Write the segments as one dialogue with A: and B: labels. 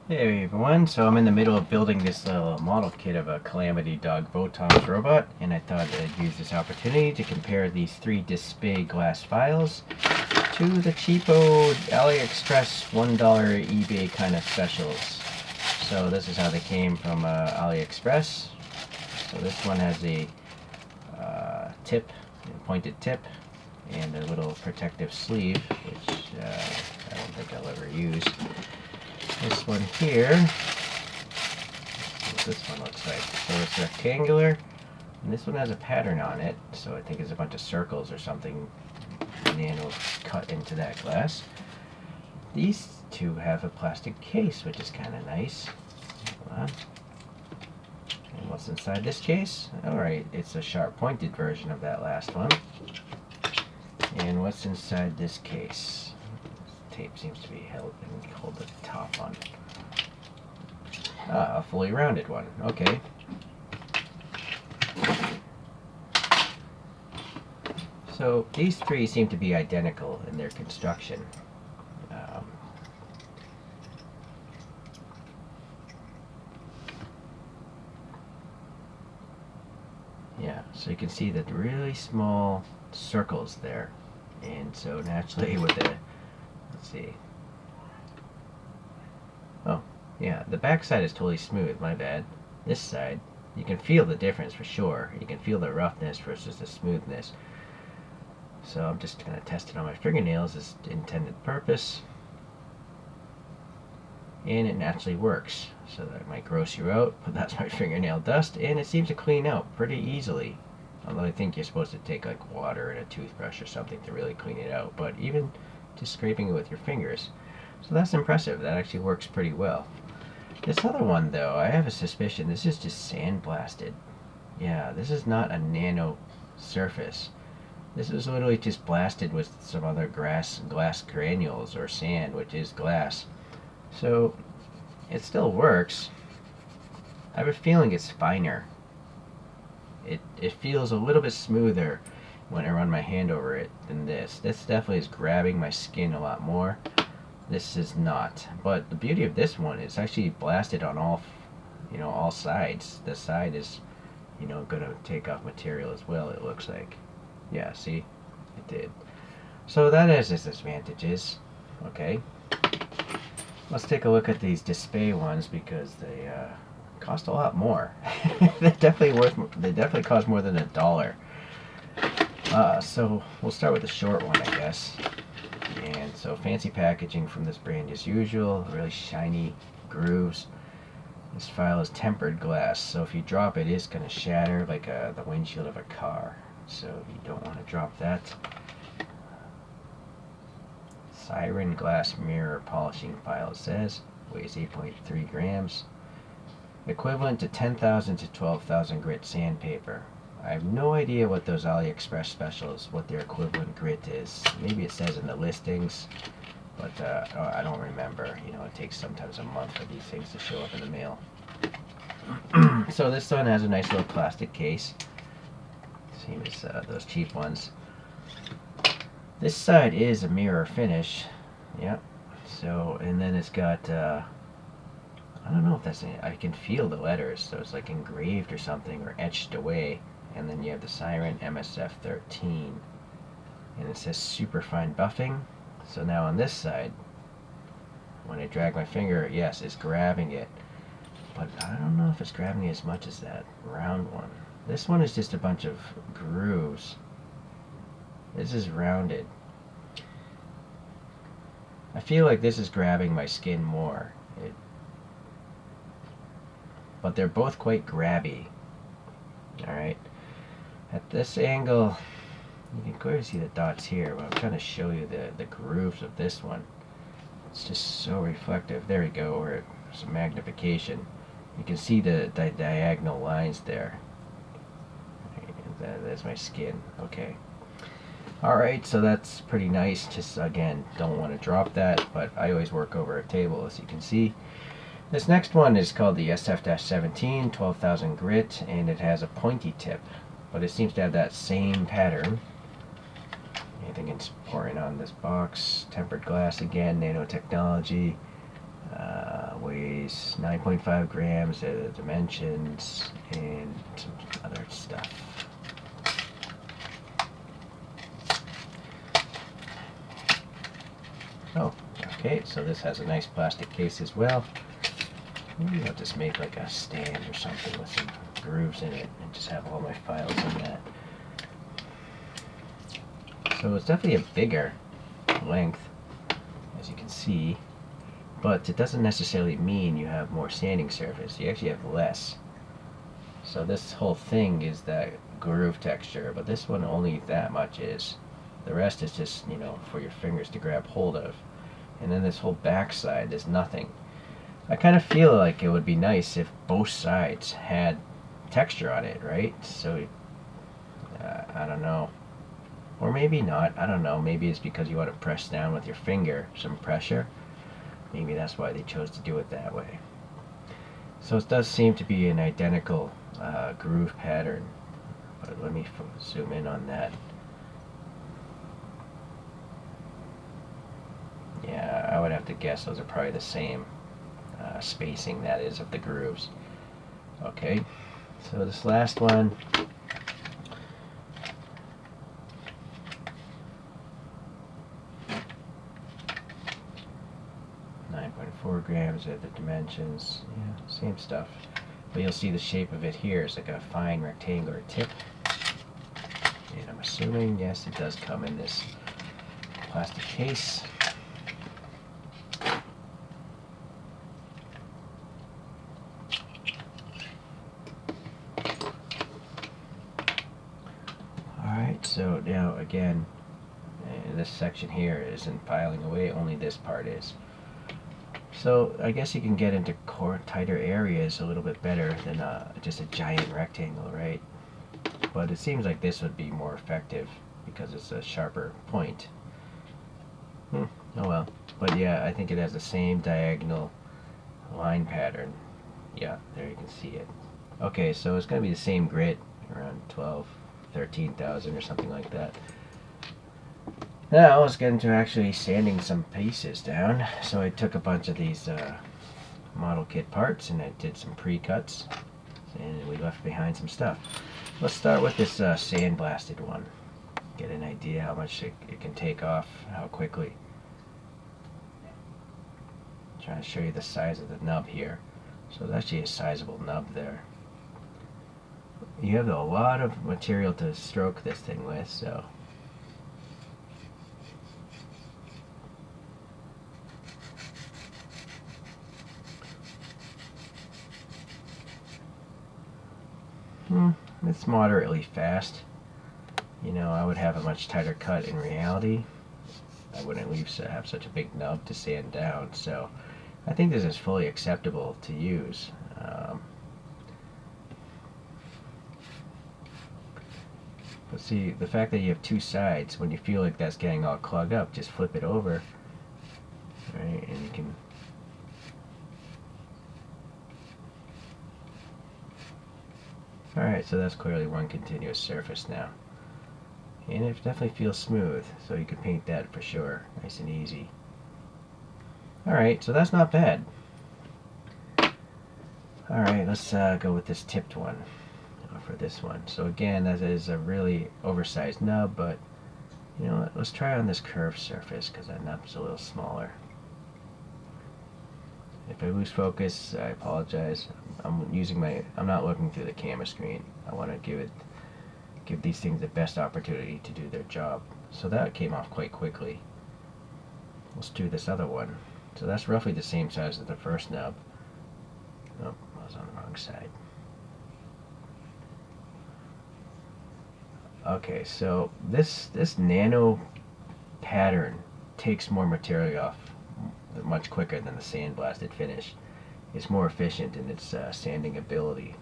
A: Hey everyone, so I'm in the middle of building this little model kit of a Calamity Dog Botox robot, and I thought I'd use this opportunity to compare these three Dspiae glass files to the cheapo AliExpress $1 eBay kind of specials. So this is how they came from AliExpress. So this one has a tip, a pointed tip, and a little protective sleeve, which I don't think I'll ever use. This one here, what this one looks like. So it's rectangular, and this one has a pattern on it, so I think it's a bunch of circles or something nano cut into that glass. These two have a plastic case, which is kind of nice. Hold on. And what's inside this case? Alright, it's a sharp pointed version of that last one. And what's inside this case? Tape seems to be held and hold the top on. Ah, a fully rounded one. Okay. So these three seem to be identical in their construction. Yeah, so you can see that really small circles there. And so naturally with the, let's see. Oh, yeah, the back side is totally smooth, my bad. This side, you can feel the difference for sure. You can feel the roughness versus the smoothness. So I'm just going to test it on my fingernails as intended purpose. And it naturally works. So that might gross you out, but that's my fingernail dust, and it seems to clean out pretty easily. Although I think you're supposed to take like water and a toothbrush or something to really clean it out, but even just scraping it with your fingers. So that's impressive. That actually works pretty well. This other one though, I have a suspicion this is just sandblasted. Yeah, this is not a nano surface. This is literally just blasted with some other glass granules or sand, which is glass. So it still works. I have a feeling it's finer. It feels a little bit smoother when I run my hand over it than this. This definitely is grabbing my skin a lot more. This is not. But the beauty of this one is actually blasted on all sides. The side is, gonna take off material as well, it looks like. Yeah, see? It did. So that has its advantages. Okay. Let's take a look at these Dspiae ones because they cost a lot more. They definitely cost more than $1. So we'll start with the short one, I guess. And so fancy packaging from this brand as usual, really shiny grooves. This file is tempered glass, so if you drop it, it's going to shatter like the windshield of a car. So you don't want to drop that. Siren glass mirror polishing file, it says. Weighs 8.3 grams. Equivalent to 10,000 to 12,000 grit sandpaper. I have no idea what those AliExpress specials, what their equivalent grit is. Maybe it says in the listings, but I don't remember. It takes sometimes a month for these things to show up in the mail. So this one has a nice little plastic case. Same as those cheap ones. This side is a mirror finish. Yep. So, and then it's got, I don't know if that's it. I can feel the letters, so it's like engraved or something, or etched away. And then you have the Siren MSF13. And it says superfine buffing. So now on this side, when I drag my finger, yes, it's grabbing it. But I don't know if it's grabbing it as much as that round one. This one is just a bunch of grooves. This is rounded. I feel like this is grabbing my skin more. But they're both quite grabby. Alright. At this angle, you can clearly see the dots here, but I'm trying to show you the grooves of this one. It's just so reflective. There we go, or some magnification. You can see the diagonal lines there. There's my skin. Okay. Alright, so that's pretty nice. Just, again, don't want to drop that, but I always work over a table, as you can see. This next one is called the SF-17, 12,000 grit, and it has a pointy tip, but it seems to have that same pattern. Anything important on this box? Tempered glass again, nanotechnology. weighs 9.5 grams, the dimensions, and some other stuff. Oh, okay, so this has a nice plastic case as well. Maybe I'll just make like a stand or something with some grooves in it and just have all my files in that. So it's definitely a bigger length, as you can see, but it doesn't necessarily mean you have more sanding surface. You actually have less. So this whole thing is that groove texture, but this one only that much is. The rest is just, you know, for your fingers to grab hold of. And then this whole back side is nothing. I kind of feel like it would be nice if both sides had texture on it, right? So, I don't know. Or maybe not. I don't know. Maybe it's because you want to press down with your finger some pressure. Maybe that's why they chose to do it that way. So it does seem to be an identical groove pattern. But let me zoom in on that. Yeah, I would have to guess those are probably the same spacing, that is, of the grooves. Okay, so this last one, .4 grams at the dimensions. Yeah, same stuff. But you'll see the shape of it here is like a fine rectangular tip. And I'm assuming, yes, it does come in this plastic case. Alright, so now again, this section here isn't piling away, only this part is. So I guess you can get into tighter areas a little bit better than just a giant rectangle, right? But it seems like this would be more effective because it's a sharper point. Oh well. But yeah, I think it has the same diagonal line pattern. Yeah, there you can see it. Okay, so it's going to be the same grit, around 13,000 or something like that. Now let's get into actually sanding some pieces down. So I took a bunch of these model kit parts and I did some pre-cuts, and we left behind some stuff. Let's start with this Sandblasted one. Get an idea how much it can take off, how quickly. I'm trying to show you the size of the nub here. So it's actually a sizable nub there. You have a lot of material to stroke this thing with, so it's moderately fast. You know, I would have a much tighter cut in reality. I wouldn't have such a big nub to sand down, so I think this is fully acceptable to use. But see, the fact that you have two sides, when you feel like that's getting all clogged up, just flip it over, right, and you can alright, so that's clearly one continuous surface now. And it definitely feels smooth, so you can paint that for sure, nice and easy. Alright, so that's not bad. Alright, let's go with this tipped one for this one. So again, that is a really oversized nub, but you know what, let's try on this curved surface because that nub's a little smaller. If I lose focus, I apologize. I'm not looking through the camera screen. I want to give these things the best opportunity to do their job. So that came off quite quickly. Let's do this other one. So that's roughly the same size as the first nub. Oh, I was on the wrong side. Okay, so this nano pattern takes more material off much quicker than the sandblasted finish. It's more efficient in its sanding ability.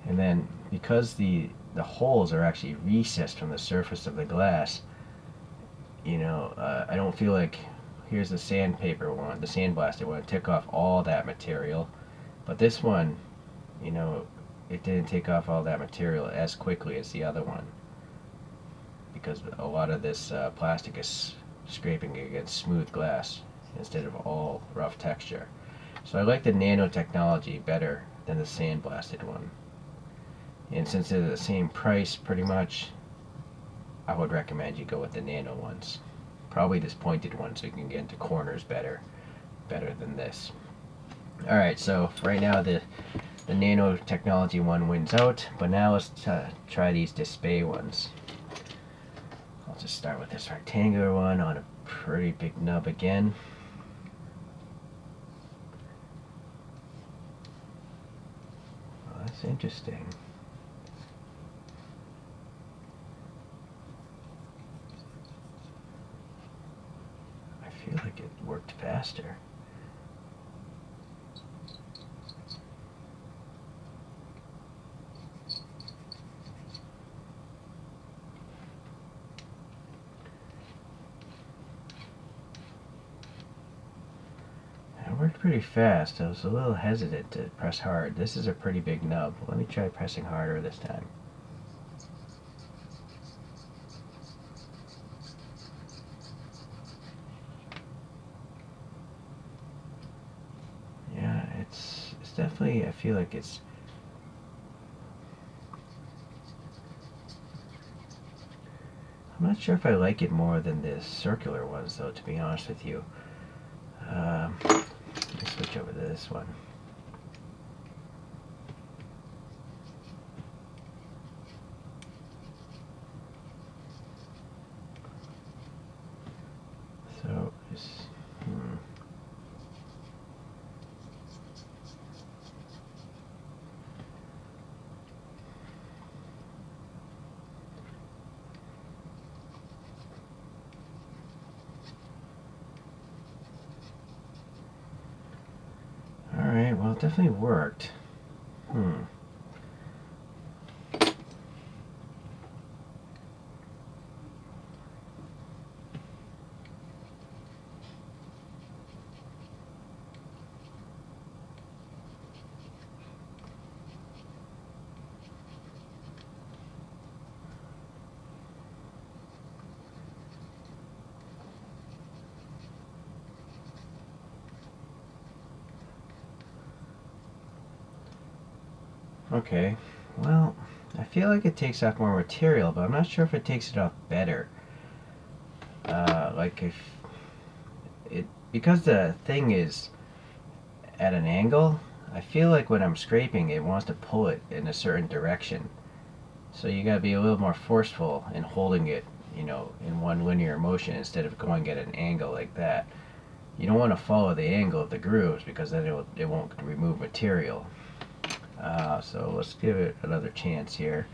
A: And then because the holes are actually recessed from the surface of the glass, you know, I don't feel like, here's the sandpaper one, the sandblasted one, it took off all that material, but this one, you know, it didn't take off all that material as quickly as the other one, because a lot of this plastic is scraping against smooth glass instead of all rough texture. So I like the nano technology better than the sandblasted one. And since they're the same price pretty much, I would recommend you go with the nano ones. Probably this pointed one so you can get into corners better than this. Alright, so right now the nano technology one wins out, but now let's try these Dspiae ones. I'll just start with this rectangular one on a pretty big nub again. Oh, that's interesting. I feel like it worked faster. It worked pretty fast. I was a little hesitant to press hard. This is a pretty big nub. Let me try pressing harder this time. Yeah, it's definitely, I feel like it's I'm not sure if I like it more than the circular ones though, to be honest with you. Let me switch over to this one. So, alright, well, it definitely worked. Okay, well, I feel like it takes off more material, but I'm not sure if it takes it off better. Like if it, because the thing is at an angle, I feel like when I'm scraping it wants to pull it in a certain direction. So you gotta be a little more forceful in holding it, you know, in one linear motion instead of going at an angle like that. You don't want to follow the angle of the grooves because then it won't remove material. So let's give it another chance here.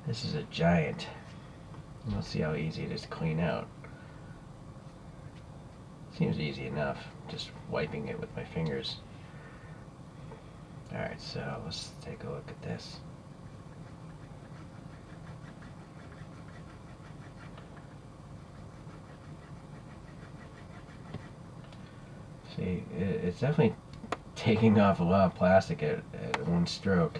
A: This is a giant. We'll see how easy it is to clean out. Seems easy enough, just wiping it with my fingers. Alright, so let's take a look at this. See, it's definitely taking off a lot of plastic at one stroke.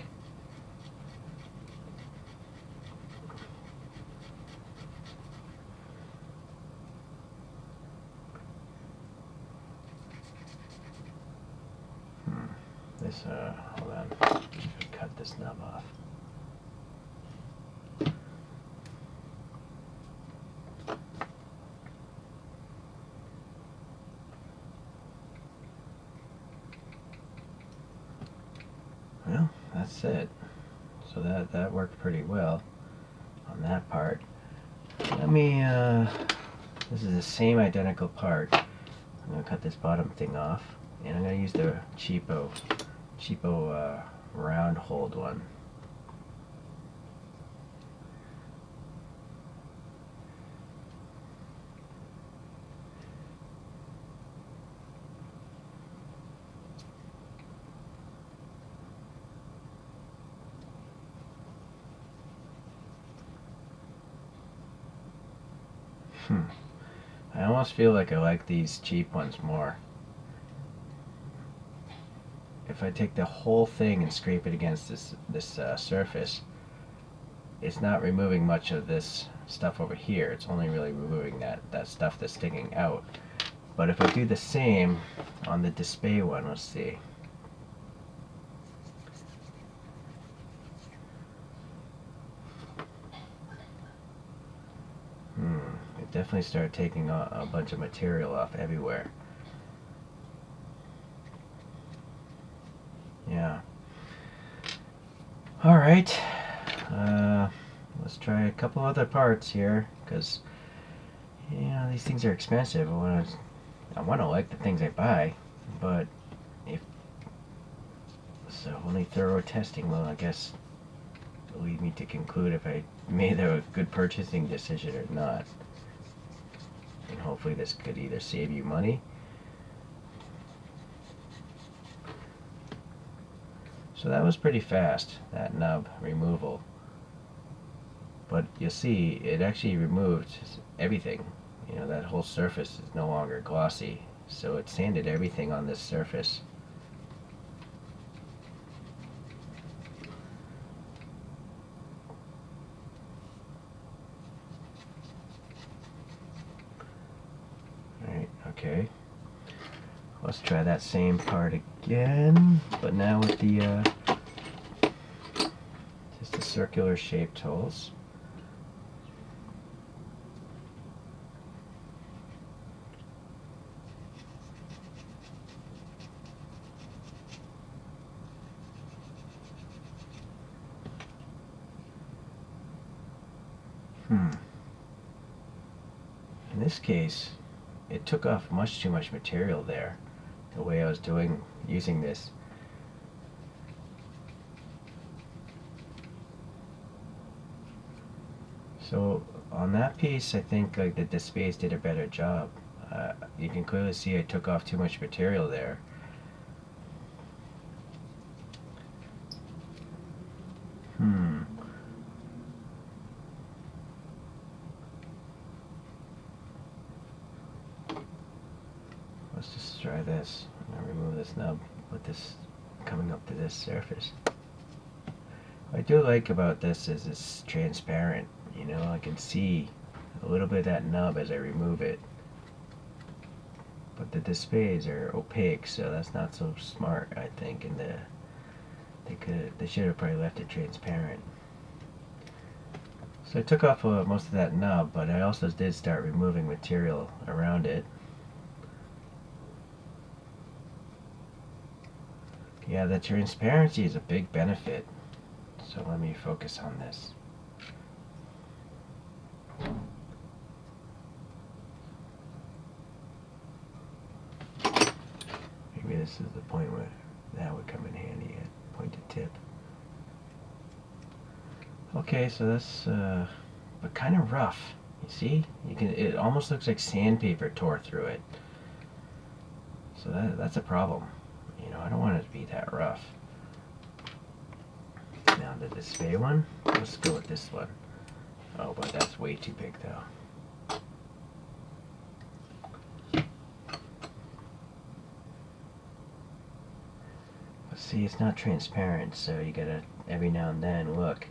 A: This, hold on, cut this nub off. Well, that's it. So that worked pretty well on that part. Let me, this is the same identical part. I'm going to cut this bottom thing off, and I'm going to use the cheapo round hold one. I almost feel like I like these cheap ones more. if I take the whole thing and scrape it against this surface, it's not removing much of this stuff over here. It's only really removing that stuff that's sticking out. But if I do the same on the Dspiae one, let's see. It definitely started taking a bunch of material off everywhere. Yeah. Alright. Let's try a couple other parts here, because these things are expensive. I want to like the things I buy, but if so, only thorough testing will, I guess, lead me to conclude if I made a good purchasing decision or not. And hopefully this could either save you money. So that was pretty fast, that nub removal. But you'll see it actually removed everything. That whole surface is no longer glossy. So it sanded everything on this surface. Alright, okay. Let's try that same part again, but now with just the circular shaped holes. In this case, it took off much too much material there, the way I was using this. So on that piece, I think like the Dspiae did a better job. You can clearly see I took off too much material there. Let's just try this. I'm going to remove this nub with this coming up to this surface. What I do like about this is it's transparent. I can see a little bit of that nub as I remove it. But the Dspiae are opaque, so that's not so smart, I think. And they should have probably left it transparent. So I took off most of that nub, but I also did start removing material around it. Yeah, the transparency is a big benefit. So let me focus on this. Maybe this is the point where that would come in handy at pointed tip. Okay, so that's but kind of rough. You see? It almost looks like sandpaper tore through it. So that's a problem. I don't want it to be that rough. Now the Dspiae one, let's go with this one. Oh, but that's way too big though. Let's see, it's not transparent, so you gotta every now and then look.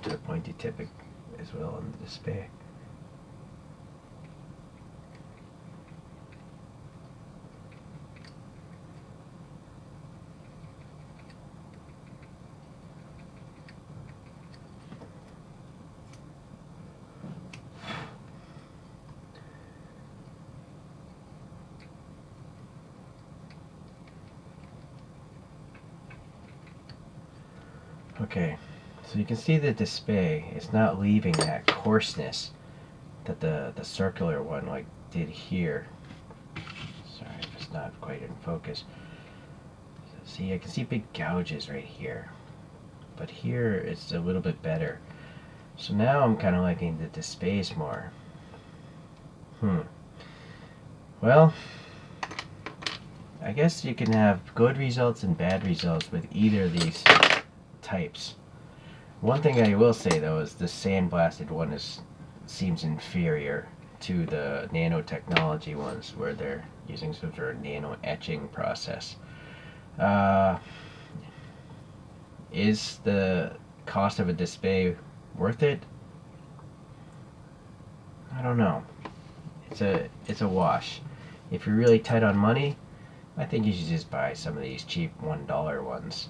A: To the pointy tip as well on the Dspiae. Okay. So you can see the Dspiae, it's not leaving that coarseness that the circular one like did here. Sorry if it's not quite in focus. See, I can see big gouges right here. But here it's a little bit better. So now I'm kind of liking the Dspiae more. What Well, I guess you can have good results and bad results with either of these types. One thing I will say though is the Sandblasted one seems inferior to the nanotechnology ones, where they're using some sort of nano etching process. Is the cost of a Dspiae worth it? I don't know. It's a wash. If you're really tight on money, I think you should just buy some of these cheap $1 ones.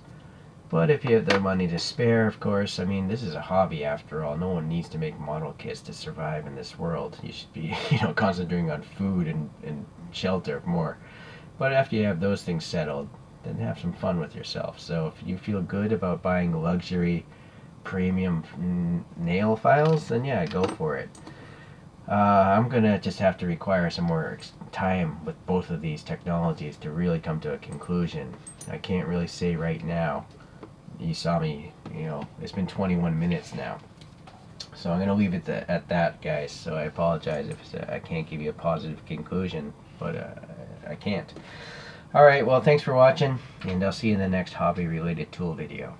A: But if you have the money to spare, of course, I mean, this is a hobby after all. No one needs to make model kits to survive in this world. You should be, concentrating on food and shelter more. But after you have those things settled, then have some fun with yourself. So if you feel good about buying luxury premium nail files, then yeah, go for it. I'm gonna just have to require some more time with both of these technologies to really come to a conclusion. I can't really say right now. You saw me, it's been 21 minutes now. So I'm gonna leave it at that, guys. So I apologize if I can't give you a positive conclusion, but I can't. Alright, well, thanks for watching, and I'll see you in the next hobby-related tool video.